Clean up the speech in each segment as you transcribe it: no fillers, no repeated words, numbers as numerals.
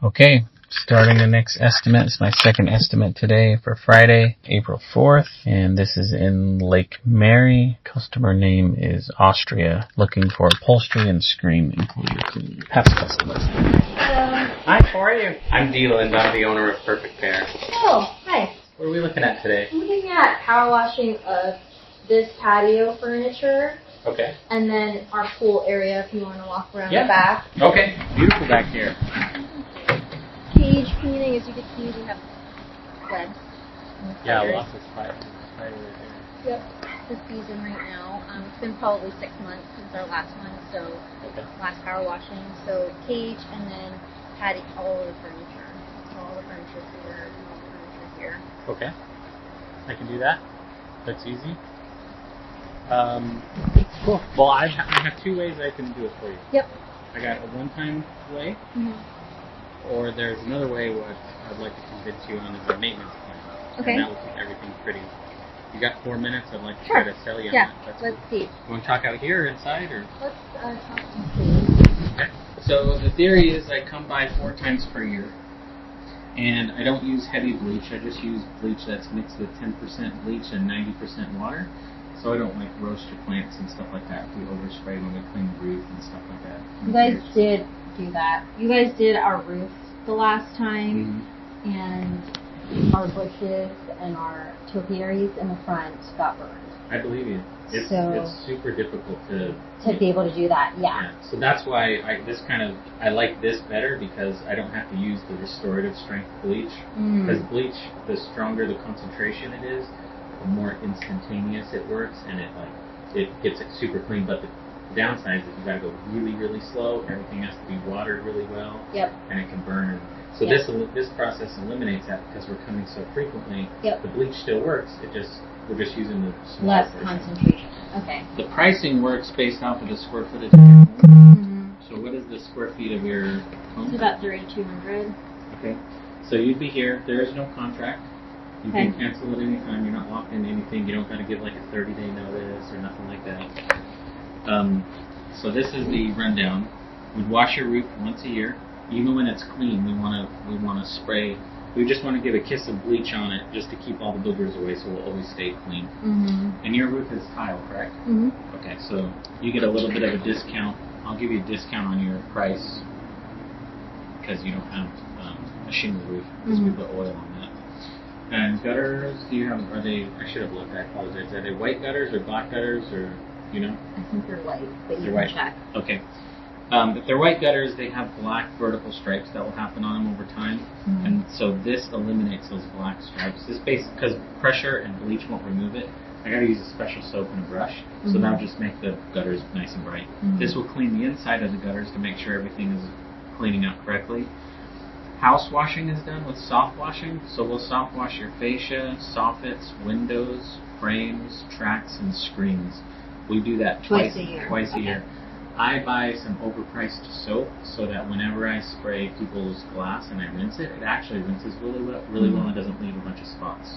Okay, starting the next estimate. It's my second estimate today for Friday, April 4th, and this is in Lake Mary. Customer name is Austria, looking for upholstery and screen enclosure cleaning. Past customers. Hello. Hi, how are you? I'm Dylan, I'm the owner of Perfect PEAR. Oh, hi. What are we looking at today? I'm looking at power washing of this patio furniture. Okay. And then our pool area if you want to walk around the back. Okay, beautiful back here. Cage cleaning, as you can see, we have webs. Yeah, lots of spiders right there. Yep, the season right now. It's been probably 6 months since our last one, so last power washing. So cage and then patio, all of the furniture. So all the furniture here, all the furniture here. Okay, I can do that. That's easy. Cool. Well, I have two ways I can do it for you. Yep. I got a one-time way, or there's another way what I'd like to convince you on is a maintenance plan. Okay. And that will keep everything pretty. You got 4 minutes? I'd like to try to sell you on that. That's let's see. You want to talk out here or inside? Or? Let's talk and see. Okay. So the theory is I come by 4 times per year. And I don't use heavy bleach. I just use bleach that's mixed with 10% bleach and 90% water. So I don't like roast your plants and stuff like that. We overspray when we clean the roof and stuff like that. You guys did do that. You guys did our roof the last time, and our bushes and our topiaries in the front got burned. I believe you. It's super difficult to be able to do that. Yeah. So that's why I like this better because I don't have to use the restorative strength bleach. Because bleach, the stronger the concentration it is, the more instantaneous it works, and it gets it super clean. But the downside is you got to go really, really slow. Everything has to be watered really well. Yep. And it can burn. So this process eliminates that because we're coming so frequently. Yep. The bleach still works. We're just using the less concentration. Okay. The pricing works based off of the square footage of your home. So what is the square feet of your home? It's about 3,200. Okay. So you'd be here. There is no contract. You can cancel at any time. You're not locked into anything. You don't got to give like a 30-day notice or nothing like that. So this is the rundown. We'd wash your roof once a year. Even when it's clean, we want to spray. We just want to give a kiss of bleach on it just to keep all the boogers away, so we'll always stay clean. And your roof is tile, correct? Okay, so you get a little bit of a discount. I'll give you a discount on your price because you don't have a shingle roof because we put oil on that. And gutters, are they, I should have looked, I apologize. Are they white gutters or black gutters or, you know? I think they're white, but you can check. Okay. If they're white gutters, they have black vertical stripes that will happen on them over time. And so this eliminates those black stripes. This because pressure and bleach won't remove it. I got to use a special soap and a brush, so that'll just make the gutters nice and bright. This will clean the inside of the gutters to make sure everything is cleaning out correctly. House washing is done with soft washing, so we'll soft wash your fascia, soffits, windows, frames, tracks, and screens. We do that twice a year. I buy some overpriced soap so that whenever I spray people's glass and I rinse it, it actually rinses really well and doesn't leave a bunch of spots.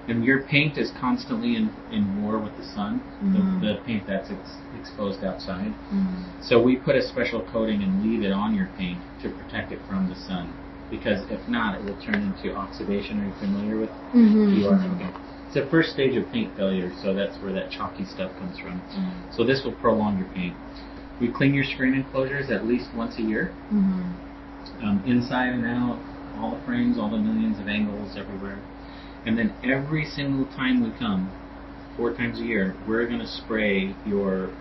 And your paint is constantly in war with the sun, the paint that's exposed outside. So we put a special coating and leave it on your paint to protect it from the sun. Because if not, it will turn into oxidation. Are you familiar with You are? Okay. It's the first stage of paint failure, so that's where that chalky stuff comes from. So this will prolong your paint. We clean your screen enclosures at least once a year. Inside and out, all the frames, all the millions of angles everywhere. And then every single time we come, 4 times a year, we're going to spray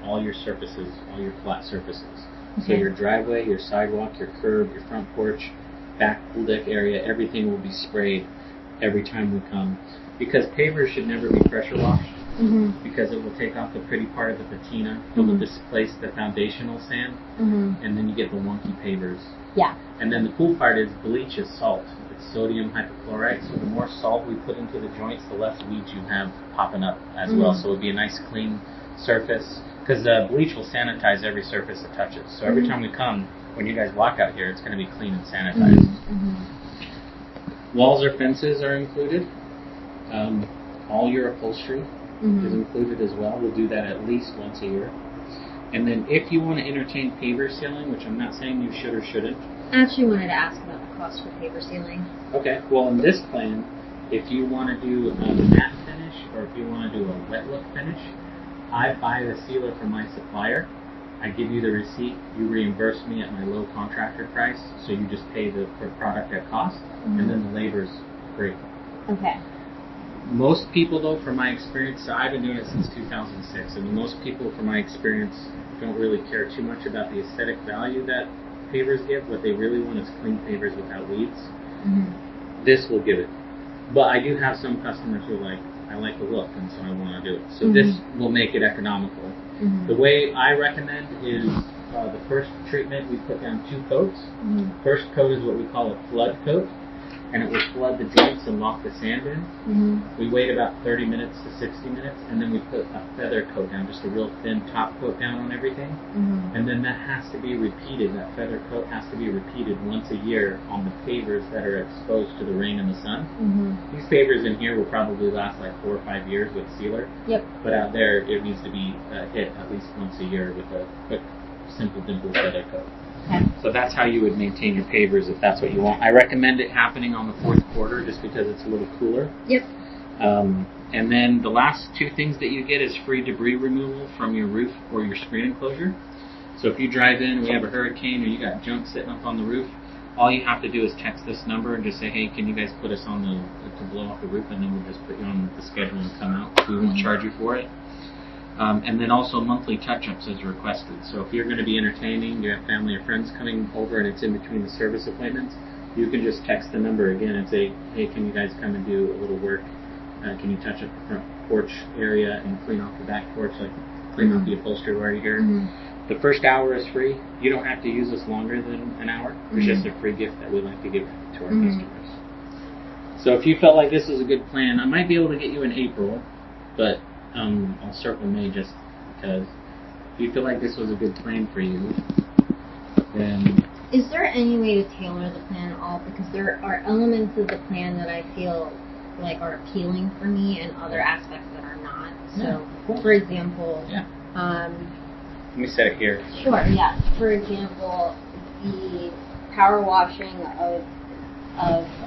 all your surfaces, all your flat surfaces. So your driveway, your sidewalk, your curb, your front porch, back pool deck area, everything will be sprayed every time we come. Because pavers should never be pressure washed. Because it will take off the pretty part of the patina. It will displace the foundational sand. And then you get the wonky pavers. Yeah. And then the cool part is bleach is salt. It's sodium hypochlorite. So the more salt we put into the joints, the less weeds you have popping up as well. So it'll be a nice clean surface. Because the bleach will sanitize every surface it touches. So every time we come, when you guys walk out here, it's going to be clean and sanitized. Walls or fences are included. All your upholstery is included as well. We'll do that at least once a year. And then if you want to entertain paver sealing, which I'm not saying you should or shouldn't, I actually wanted to ask about the cost for paper sealing. Okay. Well, in this plan, if you want to do a matte finish or if you want to do a wet look finish, I buy the sealer from my supplier. I give you the receipt. You reimburse me at my low contractor price, so you just pay the product at cost, and then the labor's free. Okay. Most people, though, from my experience, so I've been doing it since 2006, and most people, from my experience, don't really care too much about the aesthetic value that pavers give. What they really want is clean pavers without weeds. This will give it. But I do have some customers who are like, I like the look, and so I want to do it. So this will make it economical. The way I recommend is the first treatment, we put down 2 coats. First coat is what we call a flood coat, and it will flood the joints and lock the sand in. We wait about 30 minutes to 60 minutes, and then we put a feather coat down, just a real thin top coat down on everything. And then that has to be repeated, that feather coat has to be repeated once a year on the pavers that are exposed to the rain and the sun. These pavers in here will probably last like 4 or 5 years with sealer. But out there, it needs to be hit at least once a year with a quick, simple dimple feather coat. So that's how you would maintain your pavers if that's what you want. I recommend it happening on the 4th quarter just because it's a little cooler. And then the last 2 things that you get is free debris removal from your roof or your screen enclosure. So if you drive in and we have a hurricane or you got junk sitting up on the roof, all you have to do is text this number and just say, hey, can you guys put us on to blow off the roof, and then we'll just put you on the schedule and come out. We won't charge you for it. And then also monthly touch-ups as requested. So if you're going to be entertaining, you have family or friends coming over and it's in between the service appointments, you can just text the number again and say, hey, can you guys come and do a little work? Can you touch up the front porch area and clean off the back porch, like clean off the upholstery right here? The first hour is free. You don't have to use this longer than an hour. It's just a free gift that we like to give to our customers. So if you felt like this was a good plan, I might be able to get you in April, but I'll start with May just because if you feel like this was a good plan for you, then... Is there any way to tailor the plan at all? Because there are elements of the plan that I feel like are appealing for me and other aspects that are not. So, for example... Let me set it here. Sure, yeah. For example, the power washing of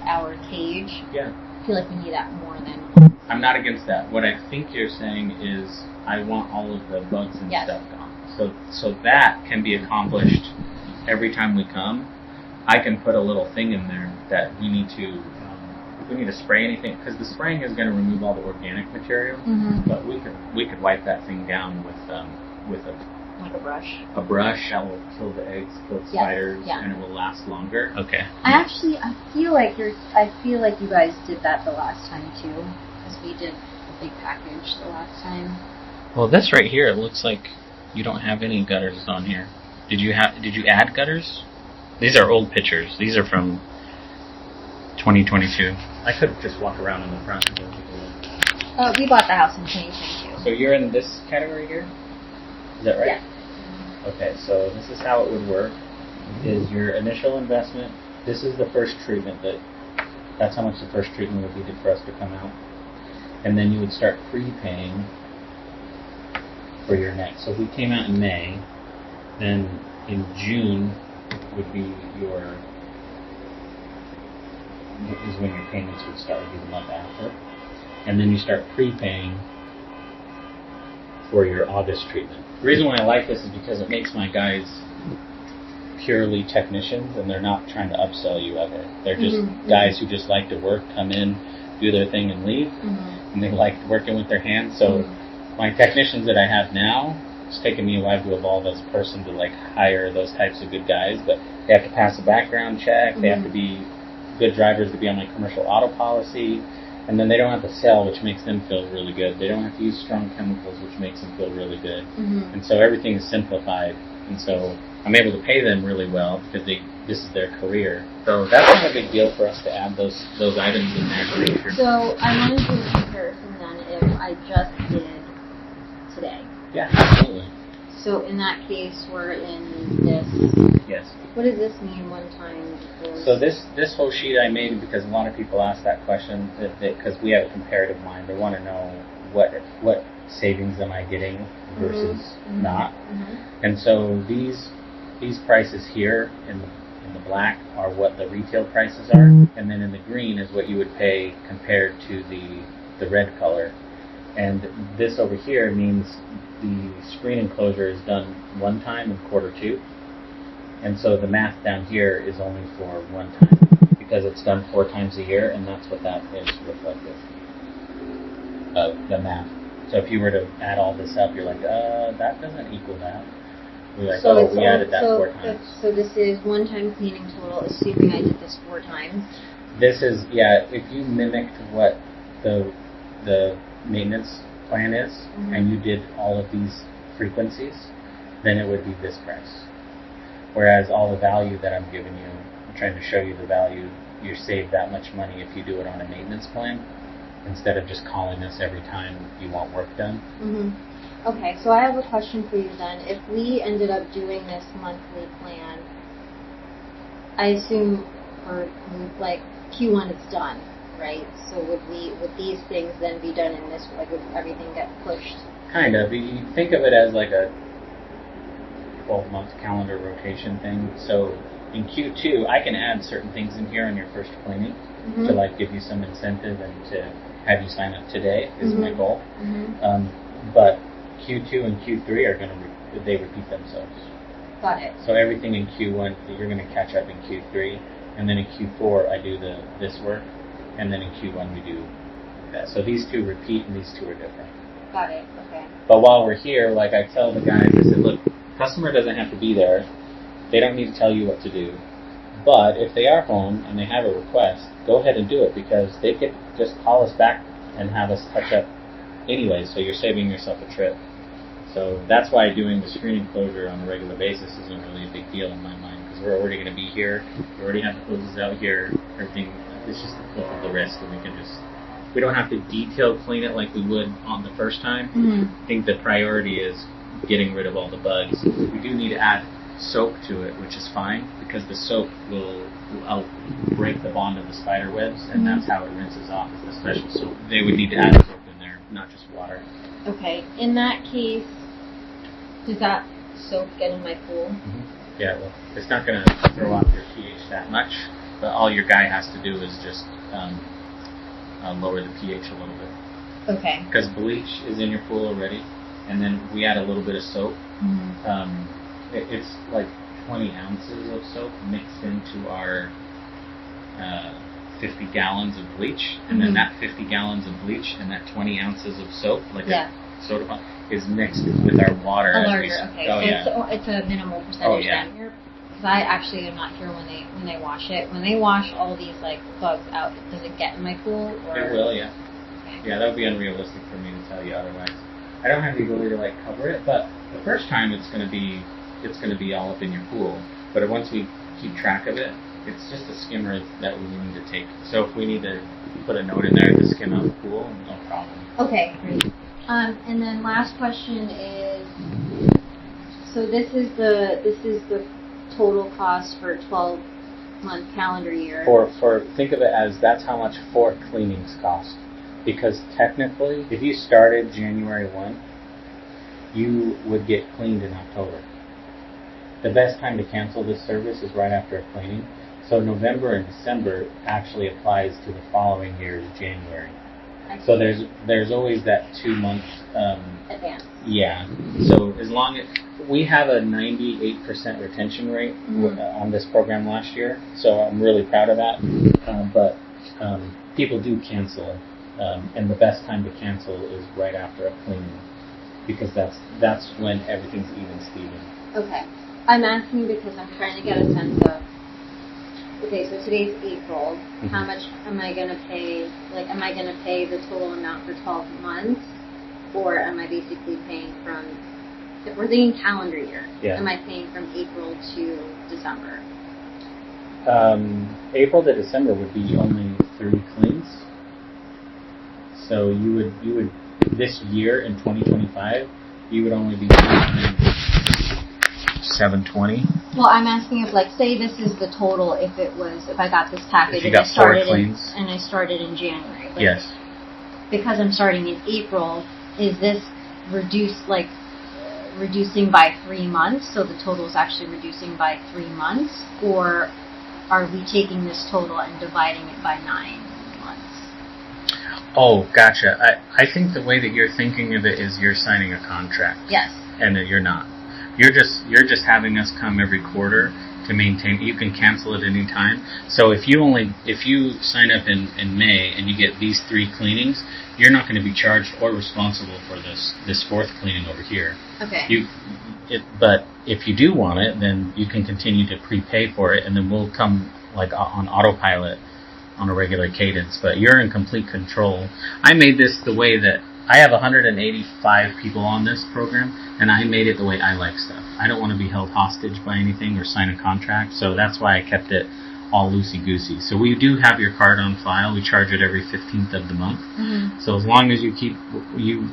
our cage. I feel like we need that more than... I'm not against that. What I think you're saying is I want all of the bugs and stuff gone. So that can be accomplished every time we come. I can put a little thing in there that we need to, if we need to spray anything, because the spraying is going to remove all the organic material, but we could wipe that thing down with a... Like a brush. A brush that will kill the eggs, kill the spiders, and it will last longer. Okay. I feel like you guys did that the last time too, because we did the big package the last time. Well, this right here, it looks like you don't have any gutters on here. Did you add gutters? These are old pictures. These are from 2022. I could just walk around in the front and take a look. We bought the house in 2022. So you're in this category here? Is that right? Yeah. Okay, so this is how it would work. Is your initial investment, this is the first treatment, that's how much the first treatment would be for us to come out. And then you would start prepaying for your next. So if we came out in May, then in June would be is when your payments would start, would be the month after. And then you start prepaying for your August treatment. The reason why I like this is because it makes my guys purely technicians, and they're not trying to upsell you ever. They're just guys who just like to work, come in, do their thing, and leave. And they like working with their hands. So my technicians that I have now, it's taken me a while to evolve as a person to like hire those types of good guys, but they have to pass a background check. They have to be good drivers to be on my commercial auto policy. And then they don't have to sell, which makes them feel really good. They don't have to use strong chemicals, which makes them feel really good. And so everything is simplified. And so I'm able to pay them really well because this is their career. So that's not a big deal for us to add those items in there. So I wanted to do a comparison then if I just did today. Yeah, absolutely. So in that case, we're in this. Yes. What does this mean one time? So this whole sheet I made because a lot of people ask that question because we have a comparative mind. They want to know what savings am I getting versus not. And so these prices here in the black are what the retail prices are, and then in the green is what you would pay compared to the red color. And this over here means the screen enclosure is done one time in Q2, and so the math down here is only for one time because it's done 4 times a year, and that's what that is reflective of the math. So if you were to add all this up, you're like, that doesn't equal that. We're like, we added that 4 times. So this is one-time cleaning total, assuming I did this 4 times. This is, if you mimicked what the maintenance plan is, and you did all of these frequencies, then it would be this price. Whereas all the value that I'm giving you, I'm trying to show you the value, you save that much money if you do it on a maintenance plan, instead of just calling us every time you want work done. Okay, so I have a question for you then. If we ended up doing this monthly plan, I assume for like Q1 it's done, right? So would these things then be done in this, like would everything get pushed? Kind of. You think of it as like a 12-month calendar rotation thing. So in Q2, I can add certain things in here on your first cleaning to like give you some incentive and to have you sign up today is my goal. But Q2 and Q3 are going to they repeat themselves. Got it. So everything in Q1 you're going to catch up in Q3, and then in Q4 I do this work, and then in Q1 we do that. So these two repeat and these two are different. Got it. Okay. But while we're here, like I tell the guys, I said, look, customer doesn't have to be there. They don't need to tell you what to do. But if they are home and they have a request, go ahead and do it, because they could just call us back and have us touch up anyway, so you're saving yourself a trip. So that's why doing the screen enclosure on a regular basis isn't really a big deal in my mind, because we're already going to be here. We already have the hoses out here. Everything, it's just a clip of the wrist, and we don't have to detail clean it like we would on the first time. I think the priority is getting rid of all the bugs. We do need to add soap to it, which is fine, because the soap will break the bond of the spider webs, and that's how it rinses off, is the special soap. They would need to add soap in there, not just water. Okay. In that case, does that soap get in my pool? Yeah, well, it's not going to throw off your pH that much, but all your guy has to do is just lower the pH a little bit. Okay. Because bleach is in your pool already, and then we add a little bit of soap. It's like 20 ounces of soap mixed into our 50 gallons of bleach, and then that 50 gallons of bleach and that 20 ounces of soap, like a soda pump, is mixed with our water. Okay. So it's a minimal percentage then. Because I actually am not here when they wash it. When they wash all these like bugs out, does it get in my pool? Or? It will, yeah. Okay. Yeah, that would be unrealistic for me to tell you otherwise. I don't have the ability to like cover it, but the first time it's going to be all up in your pool. But once we keep track of it, it's just a skimmer that we need to take. So if we need to put a note in there to skim out the pool, no problem. Okay, great. And then last question is, so this is the total cost for a 12-month calendar year. For think of it as that's how much 4 cleanings cost. Because technically, if you started January 1, you would get cleaned in October. The best time to cancel this service is right after a cleaning. So November and December actually applies to the following year's January. So there's always that 2 months advance. Yeah. So as long as we have a 98% retention rate on this program last year, so I'm really proud of that. But people do cancel, and the best time to cancel is right after a cleaning, because that's when everything's even Steven. Okay. I'm asking because I'm trying to get a sense of, okay, so today's April. How much am I going to pay? Like, am I going to pay the total amount for 12 months? Or am I basically paying from, if we're thinking calendar year, am I paying from April to December? April to December would be only 3 cleans. So you would this year in 2025, you would only be paying $720. Well, I'm asking if, like, say this is the total if I got this package and I started in January. Like, yes. Because I'm starting in April, is this reduced, like, reducing by 3 months, so the total is actually reducing by 3 months, or are we taking this total and dividing it by 9 months? Oh, gotcha. I think the way that you're thinking of it is you're signing a contract. Yes. And that you're not. You're just having us come every quarter to maintain. You can cancel at any time. So if you sign up in May and you get these 3 cleanings, you're not going to be charged or responsible for this 4th cleaning over here. Okay. But if you do want it, then you can continue to prepay for it, and then we'll come like on autopilot on a regular cadence. But you're in complete control. I made this the way that I have 185 people on this program, and I made it the way I like stuff. I don't want to be held hostage by anything or sign a contract, so that's why I kept it all loosey-goosey. So we do have your card on file. We charge it every 15th of the month. Mm-hmm. So as long as you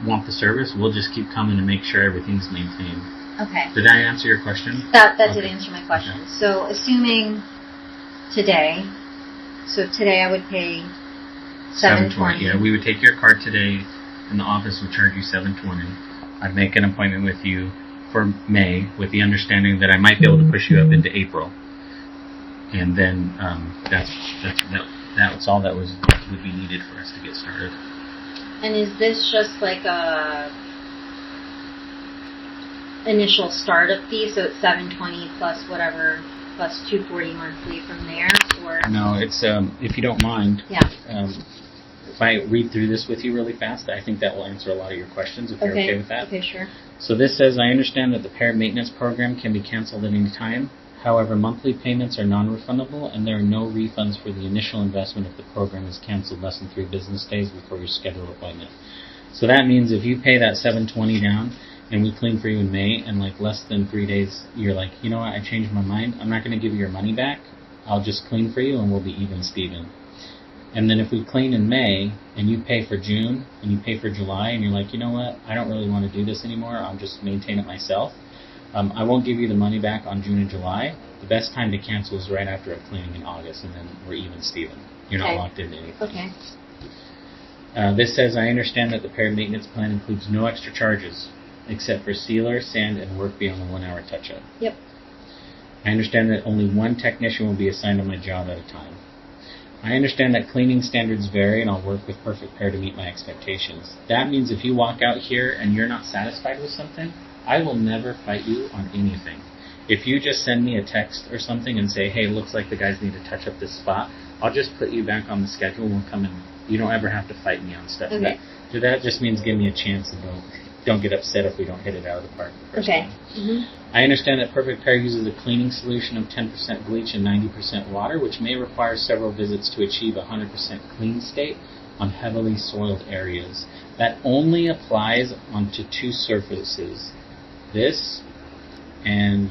want the service, we'll just keep coming to make sure everything's maintained. Okay. Did I answer your question? That did answer my question. Okay. So assuming today I would pay $720. Yeah, we would take your card today, and the office would charge you $720. I'd make an appointment with you for May with the understanding that I might be able to push you up into April. And then that's all that would be needed for us to get started. And is this just like a initial startup fee? So it's $720 plus whatever plus $240 monthly from there, or no? It's if you don't mind. Yeah. If I read through this with you really fast, I think that will answer a lot of your questions. If you're okay with that. Okay, sure. So this says, I understand that the PEAR maintenance program can be canceled at any time. However, monthly payments are non-refundable, and there are no refunds for the initial investment if the program is canceled less than 3 business days before your scheduled appointment. So that means if you pay that $720 down, and we clean for you in May, and like less than 3 days, you're like, you know what, I changed my mind. I'm not going to give you your money back. I'll just clean for you, and we'll be even Steven. And then if we clean in May, and you pay for June, and you pay for July, and you're like, you know what, I don't really want to do this anymore. I'll just maintain it myself. I won't give you the money back on June and July. The best time to cancel is right after a cleaning in August, and then we're even Steven. You're not locked into anything. Okay. This says, I understand that the PEAR maintenance plan includes no extra charges, except for sealer, sand, and work beyond the 1-hour touch-up. Yep. I understand that only one technician will be assigned on my job at a time. I understand that cleaning standards vary, and I'll work with Perfect PEAR to meet my expectations. That means if you walk out here and you're not satisfied with something, I will never fight you on anything. If you just send me a text or something and say, hey, looks like the guys need to touch up this spot, I'll just put you back on the schedule and we'll come in. You don't ever have to fight me on stuff. Okay. That just means give me a chance and don't get upset if we don't hit it out of the park the first time. Mm-hmm. I understand that Perfect PEAR uses a cleaning solution of 10% bleach and 90% water, which may require several visits to achieve a 100% clean state on heavily soiled areas. That only applies onto 2 surfaces, this and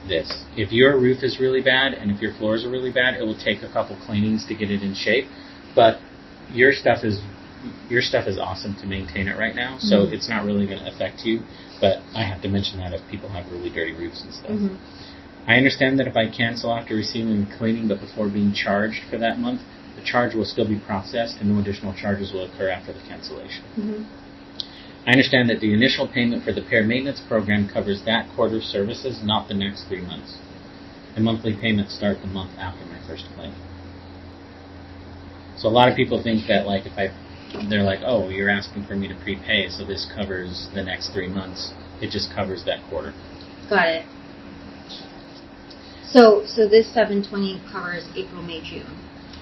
this. If your roof is really bad and if your floors are really bad, it will take a couple cleanings to get it in shape. But your stuff is awesome to maintain it right now, so it's not really going to affect you. But I have to mention that if people have really dirty roofs and stuff. Mm-hmm. I understand that if I cancel after receiving the cleaning but before being charged for that month, the charge will still be processed and no additional charges will occur after the cancellation. Mm-hmm. I understand that the initial payment for the PEAR maintenance program covers that quarter's services, not the next 3 months. The monthly payments start the month after my first claim. So a lot of people think that they're like, oh, you're asking for me to prepay, so this covers the next 3 months. It just covers that quarter. Got it. So this $720 covers April, May, June.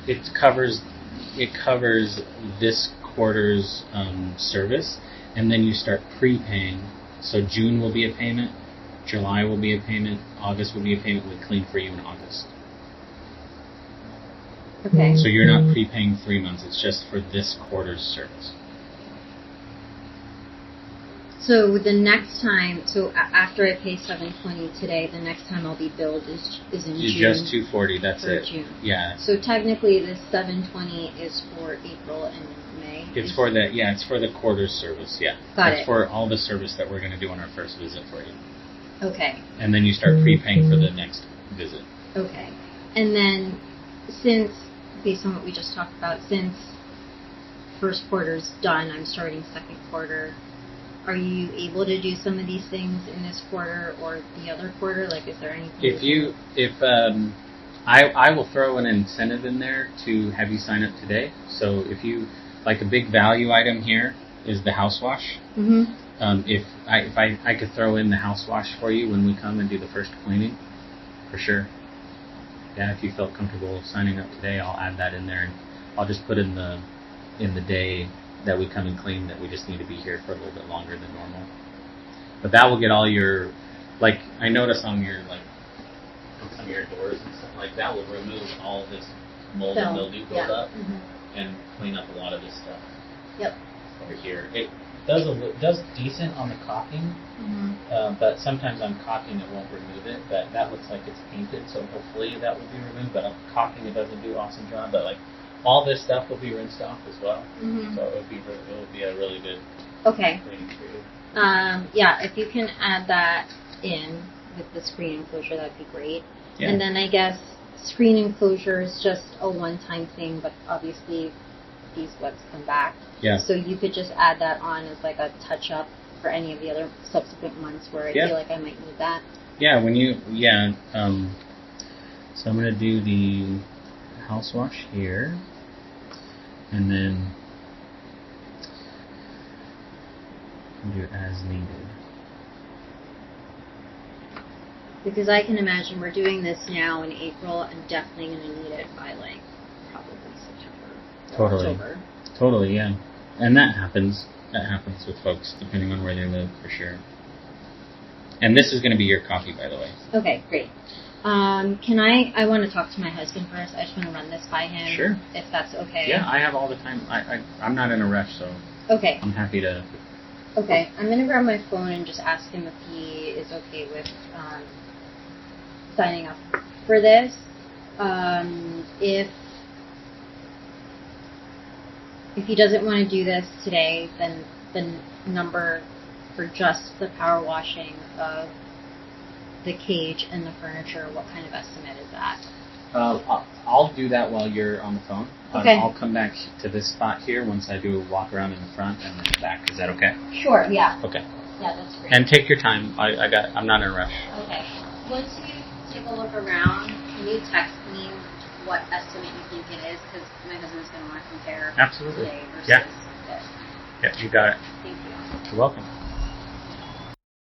It covers this quarter's service, and then you start prepaying. So June will be a payment, July will be a payment, August will be a payment. We clean for you in August. Okay. So you're not prepaying 3 months. It's just for this quarter's service. So the next time, after I pay $720 today, the next time I'll be billed is in June. Just $240. That's it. June. Yeah. So technically, this $720 is for April and May. It's for the It's for the quarter's service. Yeah. Got it. It's for all the service that we're going to do on our first visit for you. Okay. And then you start prepaying for the next visit. Okay. And then, since based on what we just talked about, since first quarter's done, I'm starting second quarter. are you able to do some of these things in this quarter or the other quarter? Like, is there anything? I will throw an incentive in there to have you sign up today. So if you, like, a big value item here is the house wash. Mm-hmm. If I could throw in the house wash for you when we come and do the first cleaning, for sure. Yeah, if you felt comfortable signing up today, I'll add that in there, and I'll just put in the day that we come and clean that we just need to be here for a little bit longer than normal. But that will get all your, like, I notice on your, like, on some of your doors and stuff like that, will remove all of this mold and mildew buildup and clean up a lot of this stuff. Yep. Over here. It does decent on the caulking, but sometimes on caulking it won't remove it. But that looks like it's painted, so hopefully that will be removed. But on caulking it doesn't do an awesome job. But like all this stuff will be rinsed off as well, so it would be a really good cleaning for you. Yeah, if you can add that in with the screen enclosure, that'd be great. Yeah. And then I guess screen enclosure is just a one-time thing, but obviously these webs come back. Yeah. So you could just add that on as like a touch-up for any of the other subsequent months where I feel like I might need that. Yeah, so I'm going to do the house wash here, and then do it as needed. Because I can imagine we're doing this now in April and definitely going to need it by like probably September. October. Totally, yeah. And that happens. That happens with folks depending on where they live, for sure. And this is going to be your coffee, by the way. Okay, great. I want to talk to my husband first. I just want to run this by him. Sure. If that's okay. Yeah, I have all the time. I'm not in a rush, so okay. I'm happy to. Okay, I'm going to grab my phone and just ask him if he is okay with signing up for this. If he doesn't want to do this today, then the number for just the power washing of the cage and the furniture, what kind of estimate is that? I'll do that while you're on the phone. Okay. I'll come back to this spot here once I do a walk around in the front and then back. Is that okay? Sure, yeah. Okay. Yeah, that's great. And take your time. I'm not in a rush. Okay. Once you take a look around, can you text me what estimate you think it is? Because my husband's going to want to compare Absolutely. today versus this. this. Yeah, you got it. Thank you. You're welcome.